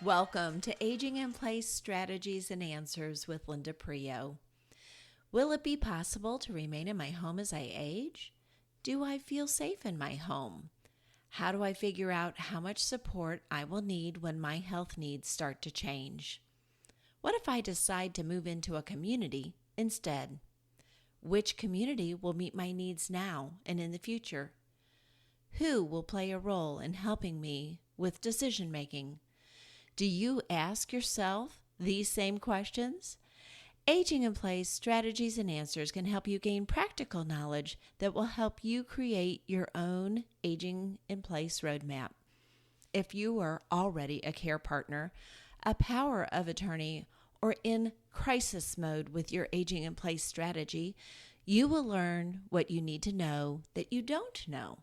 Welcome to Aging in Place Strategies and Answers with Linda Prio. Will it be possible to remain in my home as I age? Do I feel safe in my home? How do I figure out how much support I will need when my health needs start to change? What if I decide to move into a community instead? Which community will meet my needs now and in the future? Who will play a role in helping me with decision making? Do you ask yourself these same questions? Aging in Place Strategies and Answers can help you gain practical knowledge that will help you create your own Aging in Place roadmap. If you are already a care partner, a power of attorney, or in crisis mode with your Aging in Place strategy, you will learn what you need to know that you don't know.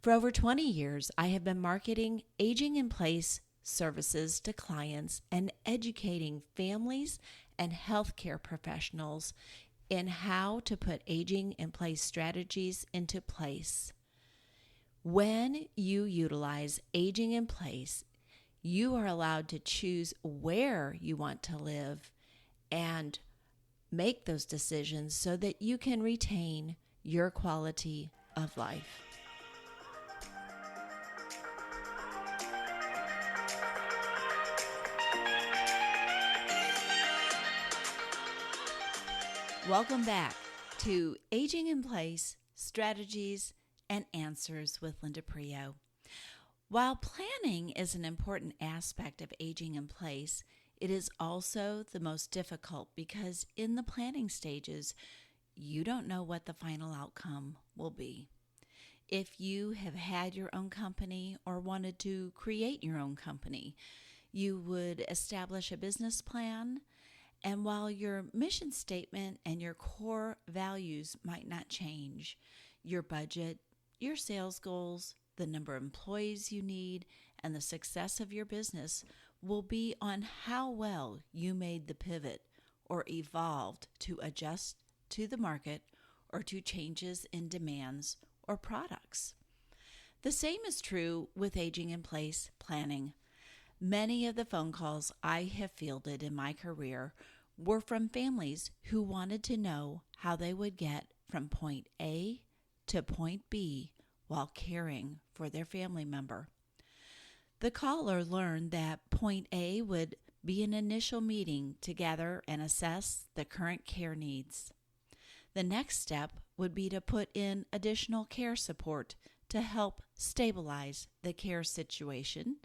For over 20 years, I have been marketing Aging in Place services to clients and educating families and healthcare professionals in how to put aging in place strategies into place. When you utilize aging in place, you are allowed to choose where you want to live and make those decisions so that you can retain your quality of life. Welcome back to Aging in Place Strategies and Answers with Linda Prio. While planning is an important aspect of aging in place, it is also the most difficult because in the planning stages, you don't know what the final outcome will be. If you have had your own company or wanted to create your own company, you would establish a business plan. And while your mission statement and your core values might not change, your budget, your sales goals, the number of employees you need, and the success of your business will be on how well you made the pivot or evolved to adjust to the market or to changes in demands or products. The same is true with aging in place planning. Many of the phone calls I have fielded in my career were from families who wanted to know how they would get from point A to point B while caring for their family member. The caller learned that point A would be an initial meeting to gather and assess the current care needs. The next step would be to put in additional care support to help stabilize the care situation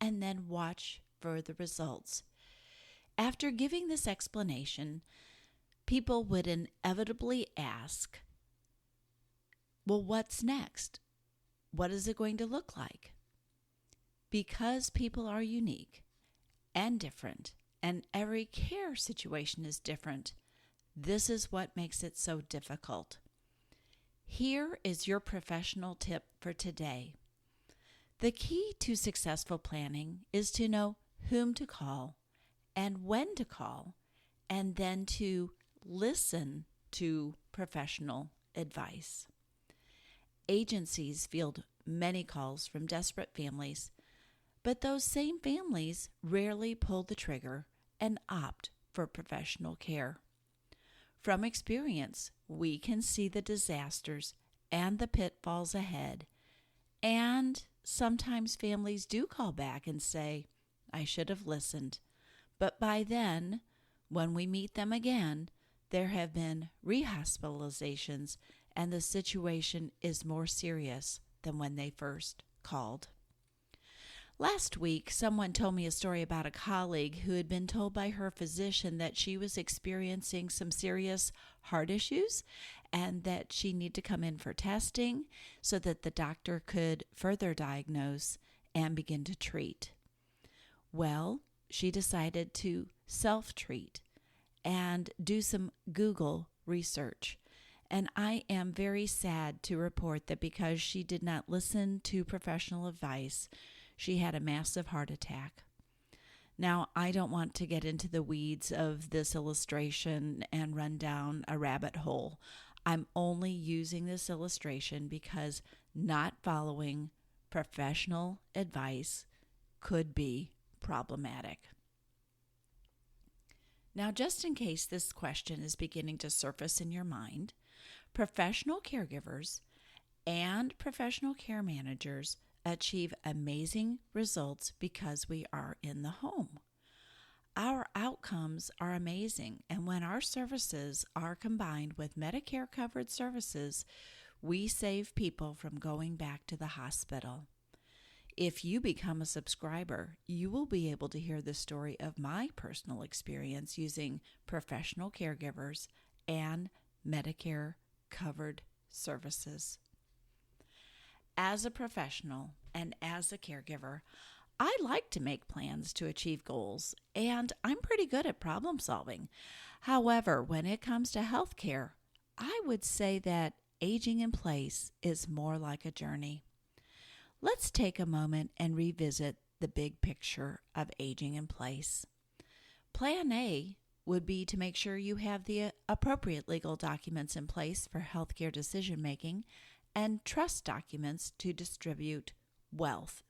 and then watch for the results. After giving this explanation, people would inevitably ask, well, what's next? What is it going to look like? Because people are unique and different, and every care situation is different, this is what makes it so difficult. Here is your professional tip for today. The key to successful planning is to know whom to call and when to call, and then to listen to professional advice. Agencies field many calls from desperate families, but those same families rarely pull the trigger and opt for professional care. From experience, we can see the disasters and the pitfalls ahead, and sometimes families do call back and say, I should have listened. But by then, when we meet them again, there have been rehospitalizations and the situation is more serious than when they first called. Last week, someone told me a story about a colleague who had been told by her physician that she was experiencing some serious heart issues and that she needed to come in for testing so that the doctor could further diagnose and begin to treat. Well, she decided to self-treat and do some Google research. And I am very sad to report that because she did not listen to professional advice, she had a massive heart attack. Now, I don't want to get into the weeds of this illustration and run down a rabbit hole. I'm only using this illustration because not following professional advice could be problematic. Now, just in case this question is beginning to surface in your mind, professional caregivers and professional care managers achieve amazing results because we are in the home. Our outcomes are amazing, and when our services are combined with Medicare-covered services, we save people from going back to the hospital. If you become a subscriber, you will be able to hear the story of my personal experience using professional caregivers and Medicare-covered services. As a professional and as a caregiver, I like to make plans to achieve goals, and I'm pretty good at problem solving. However, when it comes to healthcare, I would say that aging in place is more like a journey. Let's take a moment and revisit the big picture of aging in place. Plan A would be to make sure you have the appropriate legal documents in place for healthcare decision making and trust documents to distribute wealth.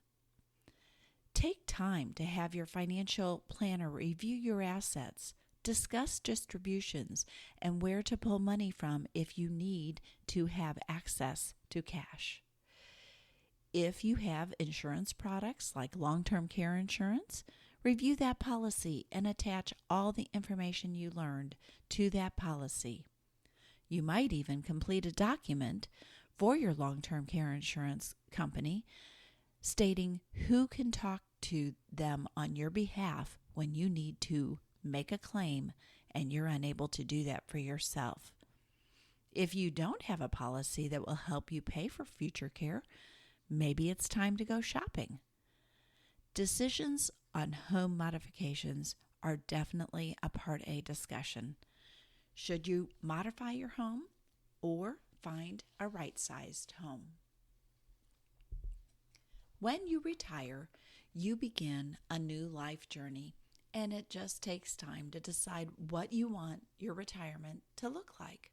Take time to have your financial planner review your assets, discuss distributions, and where to pull money from if you need to have access to cash. If you have insurance products like long-term care insurance, review that policy and attach all the information you learned to that policy. You might even complete a document for your long-term care insurance company stating who can talk to them on your behalf when you need to make a claim and you're unable to do that for yourself. If you don't have a policy that will help you pay for future care, maybe it's time to go shopping. Decisions on home modifications are definitely a Part A discussion. Should you modify your home or find a right-sized home? When you retire, you begin a new life journey, and it just takes time to decide what you want your retirement to look like.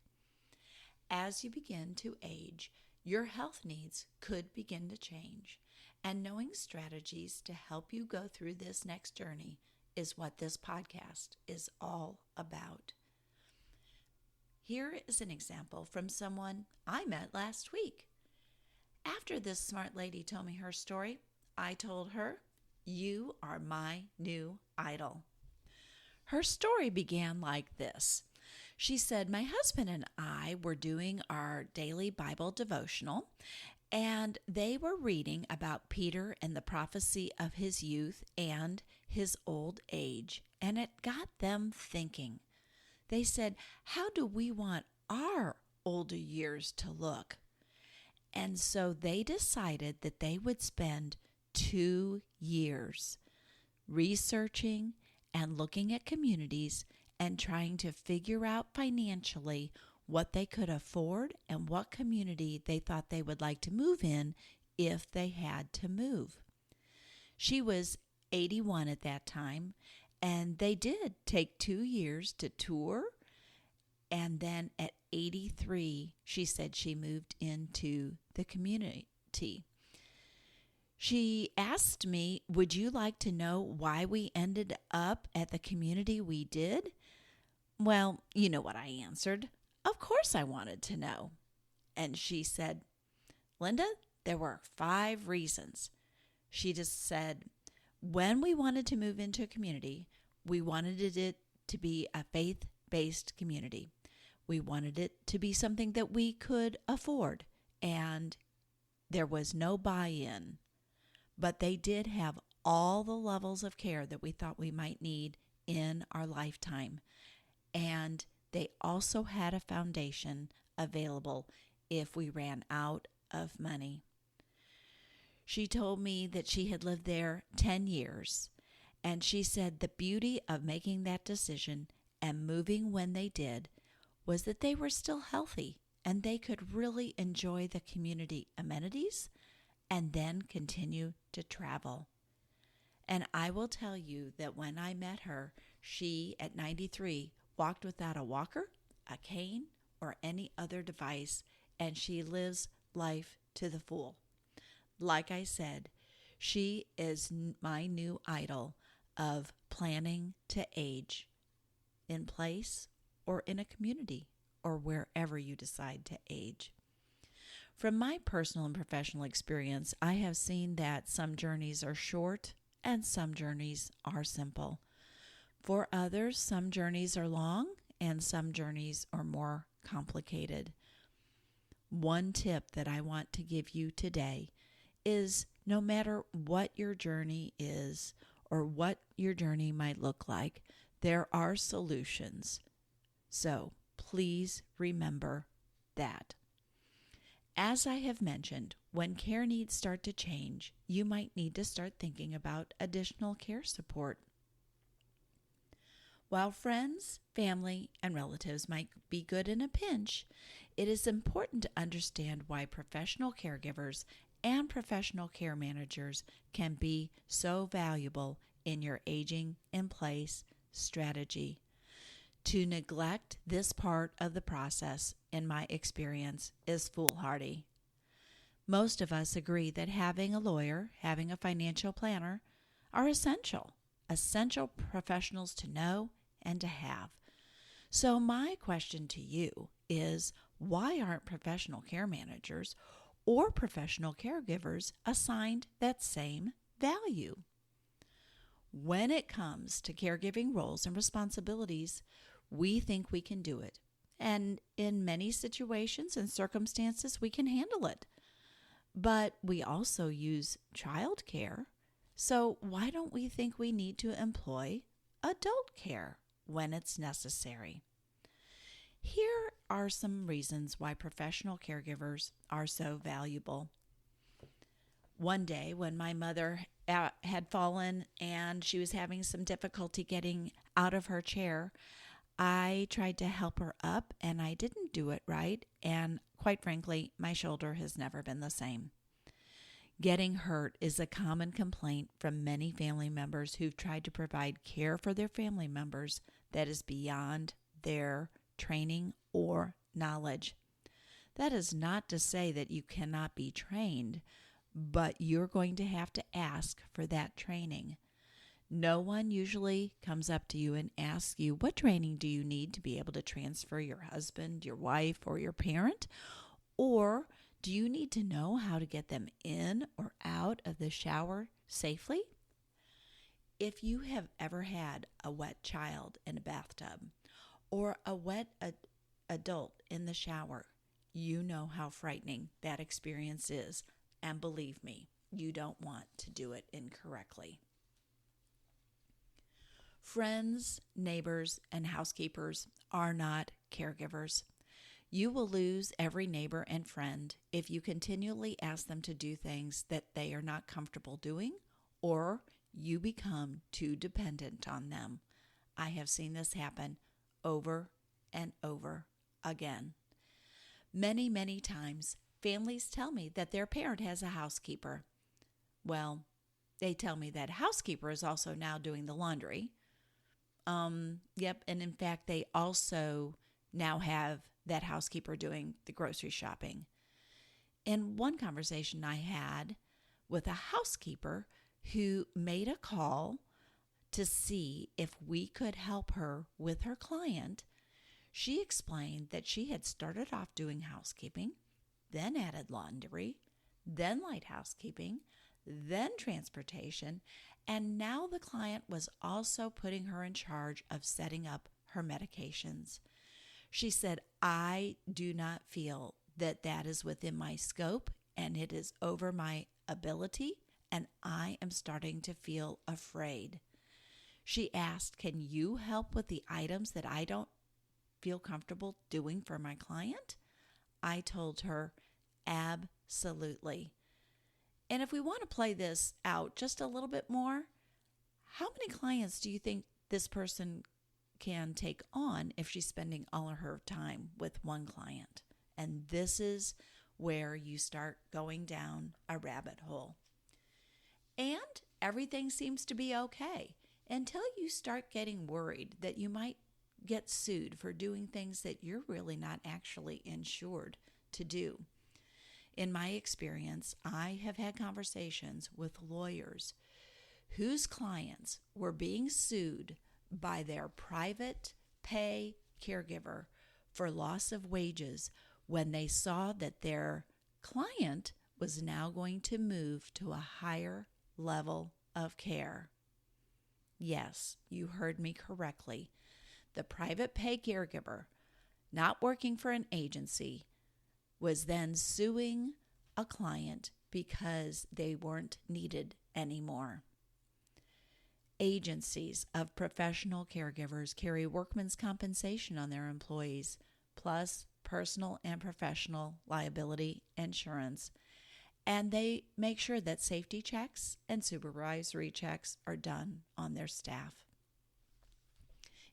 As you begin to age, your health needs could begin to change, and knowing strategies to help you go through this next journey is what this podcast is all about. Here is an example from someone I met last week. After this smart lady told me her story, I told her, "You are my new idol." Her story began like this. She said, "My husband and I were doing our daily Bible devotional, and they were reading about Peter and the prophecy of his youth and his old age, and it got them thinking. They said, 'How do we want our older years to look?' And so they decided that they would spend 2 years researching and looking at communities and trying to figure out financially what they could afford and what community they thought they would like to move in if they had to move." She was 81 at that time, and they did take 2 years to tour. And then at 83, she said she moved into the community. She asked me, "Would you like to know why we ended up at the community we did?" Well, you know what I answered. Of course I wanted to know. And she said, "Linda, there were 5 reasons." She just said, "When we wanted to move into a community, we wanted it to be a faith-based community. We wanted it to be something that we could afford, and there was no buy-in. But they did have all the levels of care that we thought we might need in our lifetime. And they also had a foundation available if we ran out of money." She told me that she had lived there 10 years, and she said the beauty of making that decision and moving when they did was that they were still healthy and they could really enjoy the community amenities and then continue to travel. And I will tell you that when I met her, she, at 93, walked without a walker, a cane, or any other device, and she lives life to the full. Like I said, she is my new idol. of planning to age in place or in a community or wherever you decide to age. From my personal and professional experience, I have seen that some journeys are short and some journeys are simple. For others, some journeys are long and some journeys are more complicated. One tip that I want to give you today is no matter what your journey is or what your journey might look like, there are solutions. So please remember that. As I have mentioned, when care needs start to change, you might need to start thinking about additional care support. While friends, family, and relatives might be good in a pinch, it is important to understand why professional caregivers and professional care managers can be so valuable in your aging in place strategy. To neglect this part of the process, in my experience, is foolhardy. Most of us agree that having a lawyer, having a financial planner are essential professionals to know and to have. So my question to you is, why aren't professional care managers or professional caregivers assigned that same value? When it comes to caregiving roles and responsibilities, we think we can do it. And in many situations and circumstances, we can handle it. But we also use child care. So why don't we think we need to employ adult care when it's necessary? Here are some reasons why professional caregivers are so valuable. One day when my mother had fallen and she was having some difficulty getting out of her chair, I tried to help her up and I didn't do it right. And quite frankly, my shoulder has never been the same. Getting hurt is a common complaint from many family members who've tried to provide care for their family members that is beyond their training or knowledge. That is not to say that you cannot be trained, but you're going to have to ask for that training. No one usually comes up to you and asks you, what training do you need to be able to transfer your husband, your wife, or your parent? Or do you need to know how to get them in or out of the shower safely? If you have ever had a wet child in a bathtub or a wet adult in the shower, you know how frightening that experience is. And believe me, you don't want to do it incorrectly. Friends, neighbors, and housekeepers are not caregivers. You will lose every neighbor and friend if you continually ask them to do things that they are not comfortable doing, or you become too dependent on them. I have seen this happen over and over again. Many, many times, families tell me that their parent has a housekeeper. Well, they tell me that housekeeper is also now doing the laundry. And in fact, they also now have that housekeeper doing the grocery shopping. In one conversation I had with a housekeeper who made a call to see if we could help her with her client, she explained that she had started off doing housekeeping, then added laundry, then light housekeeping, then transportation, and now the client was also putting her in charge of setting up her medications. She said, I do not feel that that is within my scope and it is over my ability, and I am starting to feel afraid. She asked, can you help with the items that I don't feel comfortable doing for my client? I told her, absolutely. And if we want to play this out just a little bit more, how many clients do you think this person can take on if she's spending all of her time with one client? And this is where you start going down a rabbit hole. And everything seems to be okay until you start getting worried that you might get sued for doing things that you're really not actually insured to do. In my experience, I have had conversations with lawyers whose clients were being sued by their private pay caregiver for loss of wages when they saw that their client was now going to move to a higher level of care. Yes, you heard me correctly. The private pay caregiver, not working for an agency, was then suing a client because they weren't needed anymore. Agencies of professional caregivers carry workmen's compensation on their employees, plus personal and professional liability insurance, and they make sure that safety checks and supervisory checks are done on their staff.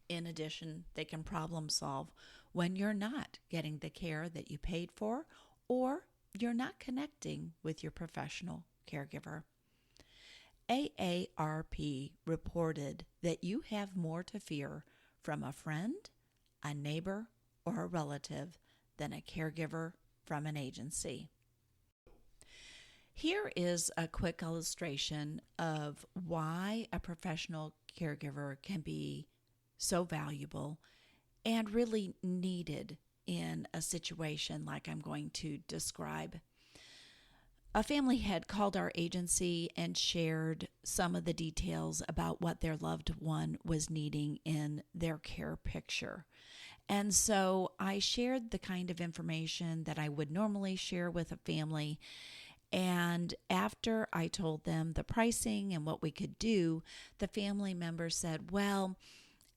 In addition, they can problem solve when you're not getting the care that you paid for or you're not connecting with your professional caregiver. AARP reported that you have more to fear from a friend, a neighbor, or a relative than a caregiver from an agency. Here is a quick illustration of why a professional caregiver can be so valuable and really needed in a situation like I'm going to describe. A family had called our agency and shared some of the details about what their loved one was needing in their care picture. And so I shared the kind of information that I would normally share with a family. And after I told them the pricing and what we could do, the family member said, well,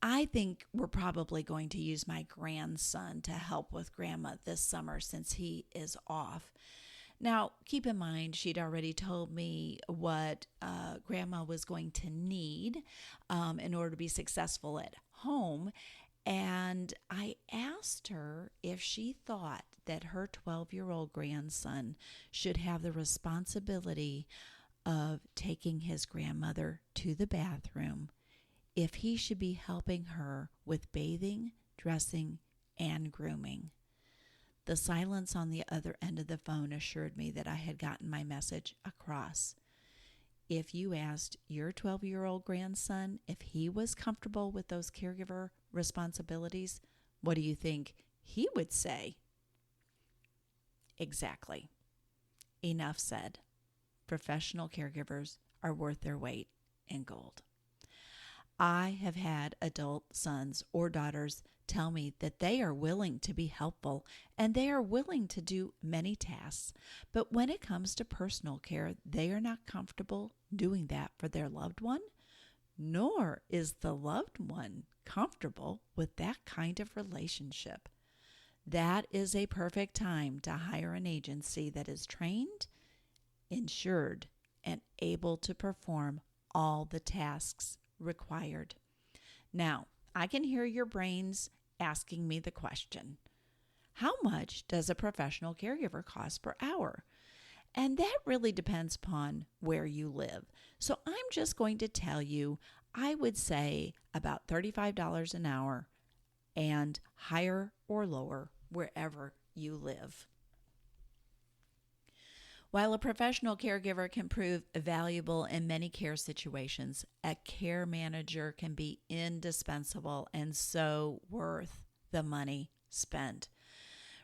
I think we're probably going to use my grandson to help with Grandma this summer since he is off. Now, keep in mind, she'd already told me what Grandma was going to need in order to be successful at home. And I asked her if she thought that her 12-year-old grandson should have the responsibility of taking his grandmother to the bathroom, if he should be helping her with bathing, dressing, and grooming. The silence on the other end of the phone assured me that I had gotten my message across. If you asked your 12-year-old grandson if he was comfortable with those caregiver responsibilities, what do you think he would say? Exactly. Enough said. Professional caregivers are worth their weight in gold. I have had adult sons or daughters tell me that they are willing to be helpful and they are willing to do many tasks, but when it comes to personal care, they are not comfortable doing that for their loved one, nor is the loved one comfortable with that kind of relationship. That is a perfect time to hire an agency that is trained, insured, and able to perform all the tasks required. Now, I can hear your brains asking me the question, how much does a professional caregiver cost per hour? And that really depends upon where you live. So I'm just going to tell you, I would say about $35 an hour and higher or lower wherever you live. While a professional caregiver can prove valuable in many care situations, a care manager can be indispensable and so worth the money spent.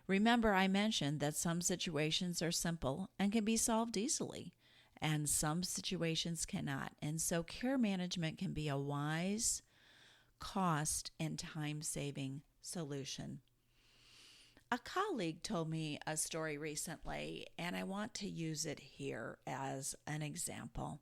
Remember, I mentioned that some situations are simple and can be solved easily, and some situations cannot. And so care management can be a wise, cost, and time-saving solution. A colleague told me a story recently, and I want to use it here as an example.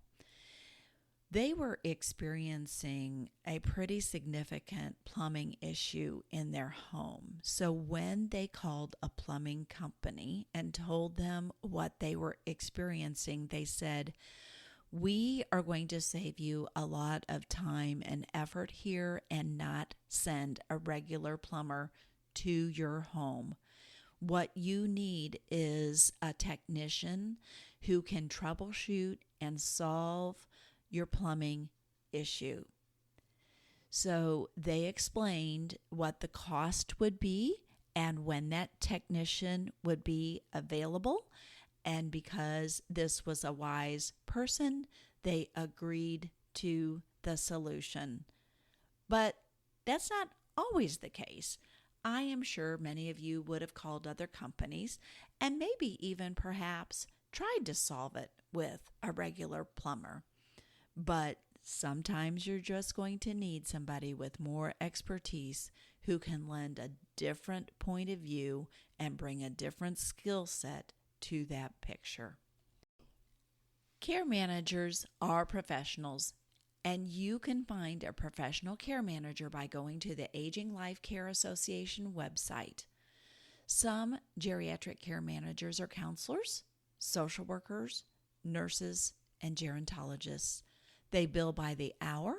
They were experiencing a pretty significant plumbing issue in their home. So when they called a plumbing company and told them what they were experiencing, they said, "We are going to save you a lot of time and effort here and not send a regular plumber to your home. What you need is a technician who can troubleshoot and solve your plumbing issue." So they explained what the cost would be and when that technician would be available. And because this was a wise person, they agreed to the solution. But that's not always the case. I am sure many of you would have called other companies and maybe even perhaps tried to solve it with a regular plumber. But sometimes you're just going to need somebody with more expertise who can lend a different point of view and bring a different skill set to that picture. Care managers are professionals, and you can find a professional care manager by going to the Aging Life Care Association website. Some geriatric care managers are counselors, social workers, nurses, and gerontologists. They bill by the hour,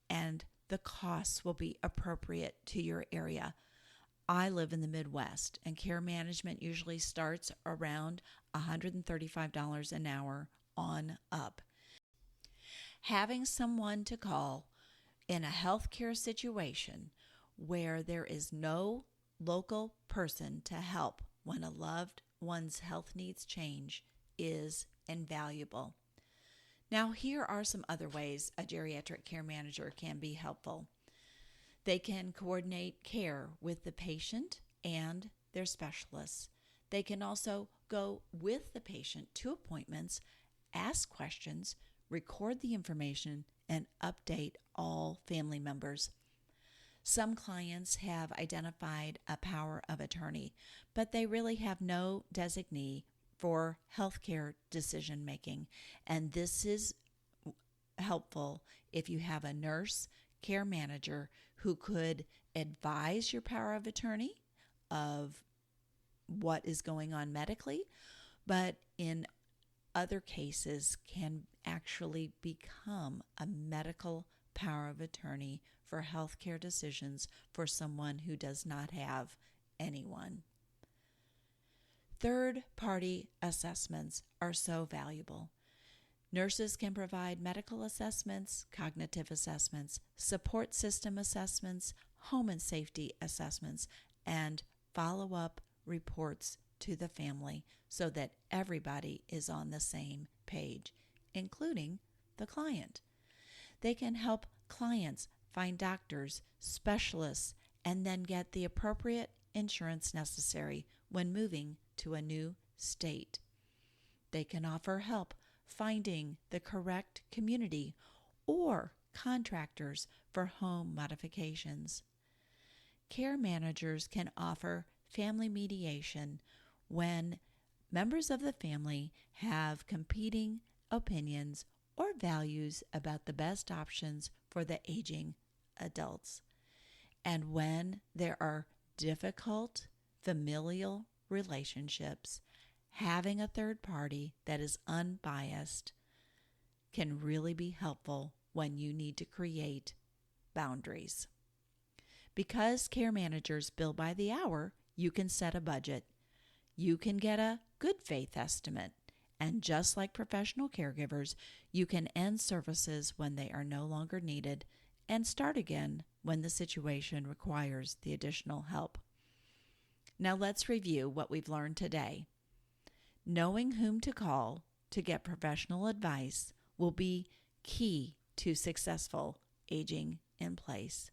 and the costs will be appropriate to your area. I live in the Midwest, and care management usually starts around $135 an hour on up. Having someone to call in a healthcare situation where there is no local person to help when a loved one's health needs change is invaluable. Now, here are some other ways a geriatric care manager can be helpful. They can coordinate care with the patient and their specialists. They can also go with the patient to appointments, ask questions, record the information, and update all family members. Some clients have identified a power of attorney, but they really have no designee for healthcare decision making, and this is helpful if you have a nurse care manager who could advise your power of attorney of what is going on medically, but in other cases can actually become a medical power of attorney for healthcare decisions for someone who does not have anyone. Third-party assessments are so valuable. Nurses can provide medical assessments, cognitive assessments, support system assessments, home and safety assessments, and follow-up reports to the family so that everybody is on the same page, including the client. They can help clients find doctors, specialists, and then get the appropriate insurance necessary when moving to a new state. They can offer help finding the correct community or contractors for home modifications. Care managers can offer family mediation when members of the family have competing opinions or values about the best options for the aging adults. And when there are difficult familial relationships, having a third party that is unbiased can really be helpful when you need to create boundaries. Because care managers bill by the hour, you can set a budget. You can get a good faith estimate. And just like professional caregivers, you can end services when they are no longer needed and start again when the situation requires the additional help. Now let's review what we've learned today. Knowing whom to call to get professional advice will be key to successful aging in place.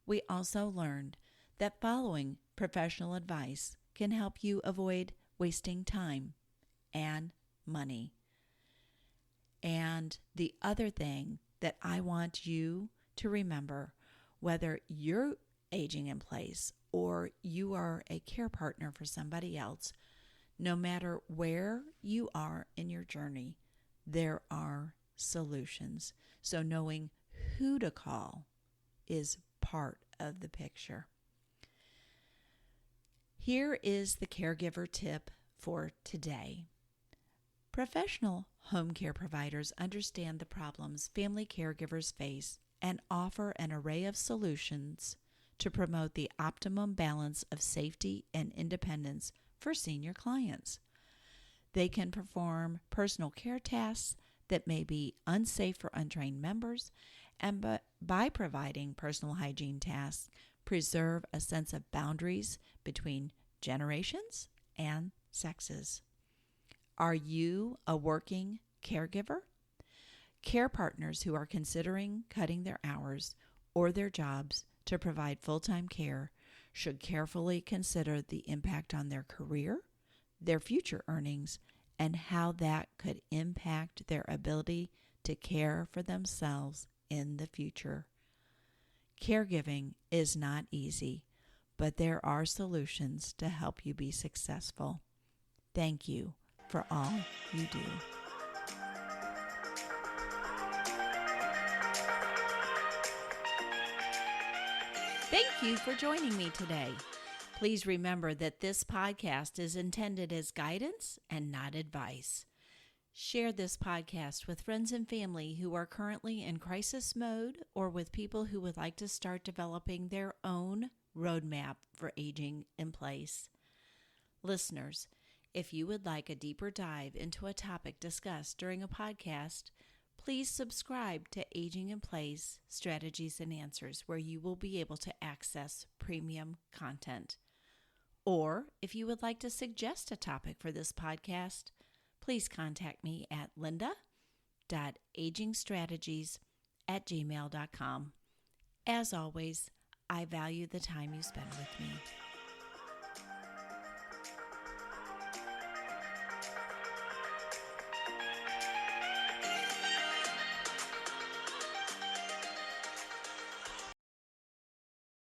We also learned that following professional advice can help you avoid wasting time and money. And the other thing that I want you to remember, whether you're aging in place or you are a care partner for somebody else, no matter where you are in your journey, there are solutions. So knowing who to call is part of the picture. Here is the caregiver tip for today. Professional home care providers understand the problems family caregivers face and offer an array of solutions to promote the optimum balance of safety and independence for senior clients. They can perform personal care tasks that may be unsafe for untrained members, and by providing personal hygiene tasks, preserve a sense of boundaries between generations and sexes. Are you a working caregiver? Care partners who are considering cutting their hours or their jobs to provide full-time care should carefully consider the impact on their career, their future earnings, and how that could impact their ability to care for themselves in the future. Caregiving is not easy, but there are solutions to help you be successful. Thank you for all you do. Thank you for joining me today. Please remember that this podcast is intended as guidance and not advice. Share this podcast with friends and family who are currently in crisis mode or with people who would like to start developing their own roadmap for aging in place. Listeners, if you would like a deeper dive into a topic discussed during a podcast, please subscribe to Aging in Place Strategies and Answers, where you will be able to access premium content. Or if you would like to suggest a topic for this podcast, please contact me at linda.agingstrategies@gmail.com. As always, I value the time you spend with me.